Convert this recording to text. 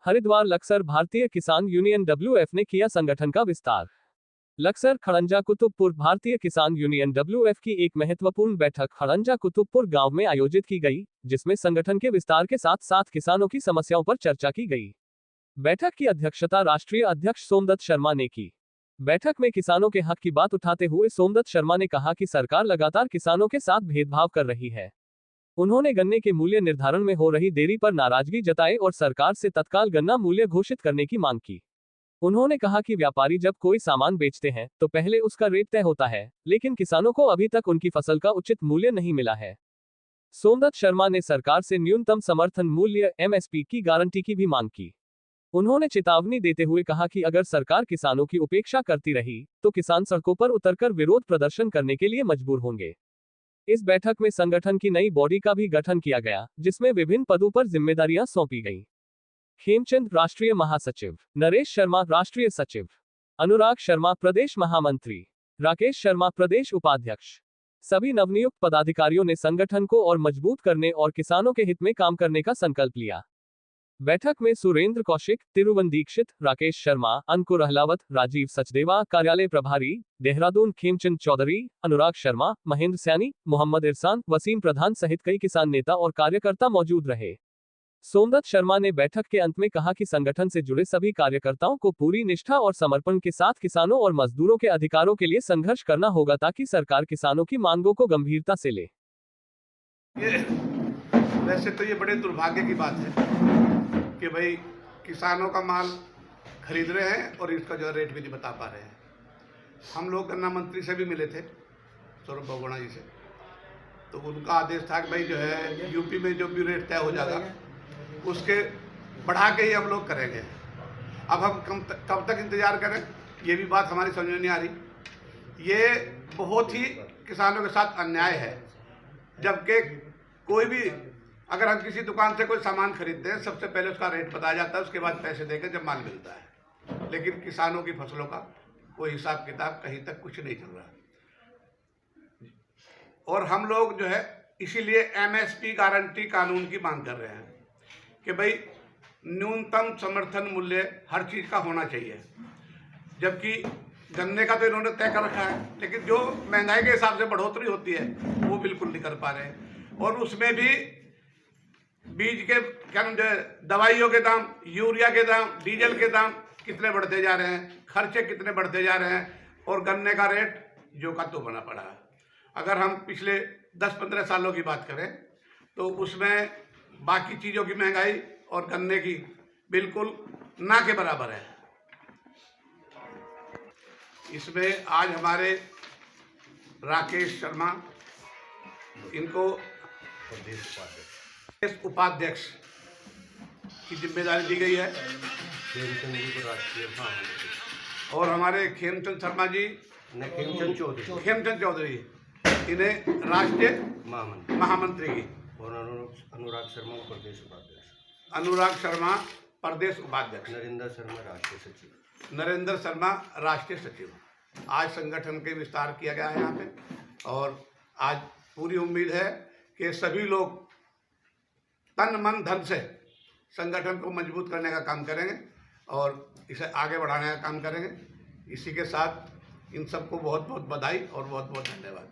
हरिद्वार लक्सर भारतीय किसान union WF ने किया संगठन का विस्तार। लक्सर खड़ंजा कुतुबपुर भारतीय किसान यूनियन WF की एक महत्वपूर्ण बैठक खड़ंजा कुतुबपुर गांव में आयोजित की गई, जिसमें संगठन के विस्तार के साथ साथ किसानों की समस्याओं पर चर्चा की गई। बैठक की अध्यक्षता राष्ट्रीय अध्यक्ष सोमदत्त शर्मा ने की। बैठक में किसानों के हक की बात उठाते हुए सोमदत्त शर्मा ने कहा कि सरकार लगातार किसानों के साथ भेदभाव कर रही है। उन्होंने गन्ने के मूल्य निर्धारण में हो रही देरी पर नाराजगी जताई और सरकार से तत्काल गन्ना मूल्य घोषित करने की मांग की। उन्होंने कहा कि व्यापारी जब कोई सामान बेचते हैं तो पहले उसका रेट तय होता है, लेकिन किसानों को अभी तक उनकी फसल का उचित मूल्य नहीं मिला है। सोमदत्त शर्मा ने सरकार से न्यूनतम समर्थन मूल्य MSP की गारंटी की भी मांग की। उन्होंने चेतावनी देते हुए कहा कि अगर सरकार किसानों की उपेक्षा करती रही तो किसान सड़कों पर उतरकर विरोध प्रदर्शन करने के लिए मजबूर होंगे। इस बैठक में संगठन की नई बॉडी का भी गठन किया गया, जिसमें विभिन्न पदों पर जिम्मेदारियां सौंपी गईं। खेमचंद राष्ट्रीय महासचिव, नरेश शर्मा राष्ट्रीय सचिव, अनुराग शर्मा प्रदेश महामंत्री, राकेश शर्मा प्रदेश उपाध्यक्ष। सभी नवनियुक्त पदाधिकारियों ने संगठन को और मजबूत करने और किसानों के हित में काम करने का संकल्प लिया। बैठक में सुरेंद्र कौशिक, तिरुवन दीक्षित, राकेश शर्मा, अंकुर अहलावत, राजीव सचदेवा, कार्यालय प्रभारी, देहरादून खेमचंद चौधरी, अनुराग शर्मा, महेंद्र सैनी, मोहम्मद इरसान, वसीम प्रधान सहित कई किसान नेता और कार्यकर्ता मौजूद रहे। सोमदत्त शर्मा ने बैठक के अंत में कहा कि संगठन से जुड़े सभी कार्यकर्ताओं को पूरी निष्ठा और समर्पण के साथ किसानों और मजदूरों के अधिकारों के लिए संघर्ष करना होगा ताकि सरकार किसानों की मांगों को गंभीरता से ले। वैसे तो ये बड़े दुर्भाग्य की बात है कि भाई किसानों का माल खरीद रहे हैं और इसका जो रेट भी नहीं बता पा रहे हैं। हम लोग गन्ना मंत्री से भी मिले थे, सौरभ बहुगुणा जी से, तो उनका आदेश था कि भाई जो है यूपी में जो भी रेट तय हो जाएगा उसके बढ़ा के ही हम लोग करेंगे। अब हम कब तक इंतजार करें, ये भी बात हमारी समझ में नहीं आ रही। ये बहुत ही किसानों के साथ अन्याय है, जबकि कोई भी अगर हम किसी दुकान से कोई सामान खरीदते हैं सबसे पहले उसका रेट बताया जाता है, उसके बाद पैसे देकर जब माल मिलता है, लेकिन किसानों की फसलों का कोई हिसाब किताब कहीं तक कुछ नहीं चल रहा। और हम लोग जो है इसीलिए MSP गारंटी कानून की मांग कर रहे हैं कि भाई न्यूनतम समर्थन मूल्य हर चीज़ का होना चाहिए। जबकि गन्ने का तो इन्होंने तय कर रखा है, लेकिन जो महंगाई के हिसाब से बढ़ोतरी होती है वो बिल्कुल नहीं कर पा रहे हैं। और उसमें भी बीज के क्या नाम जो है दवाइयों के दाम, यूरिया के दाम, डीजल के दाम कितने बढ़ते जा रहे हैं, खर्चे कितने बढ़ते जा रहे हैं, और गन्ने का रेट जो का तो बना पड़ा है। अगर हम पिछले 10-15 सालों की बात करें तो उसमें बाकी चीज़ों की महंगाई और गन्ने की बिल्कुल ना के बराबर है। इसमें आज हमारे राकेश शर्मा, इनको प्रदेश उपाध्यक्ष की जिम्मेदारी दी गई है, और हमारे खेमचंद शर्मा जी खेमचंद चौधरी इन्हें राष्ट्रीय महामंत्री की, और अनुराग शर्मा प्रदेश उपाध्यक्ष, अनुराग शर्मा प्रदेश उपाध्यक्ष, नरेंद्र शर्मा राष्ट्रीय सचिव। आज संगठन के विस्तार किया गया है यहाँ पे, और आज पूरी उम्मीद है कि सभी लोग तन मन धन से संगठन को मजबूत करने का काम करेंगे और इसे आगे बढ़ाने का काम करेंगे। इसी के साथ इन सबको बहुत बहुत बधाई और बहुत बहुत धन्यवाद।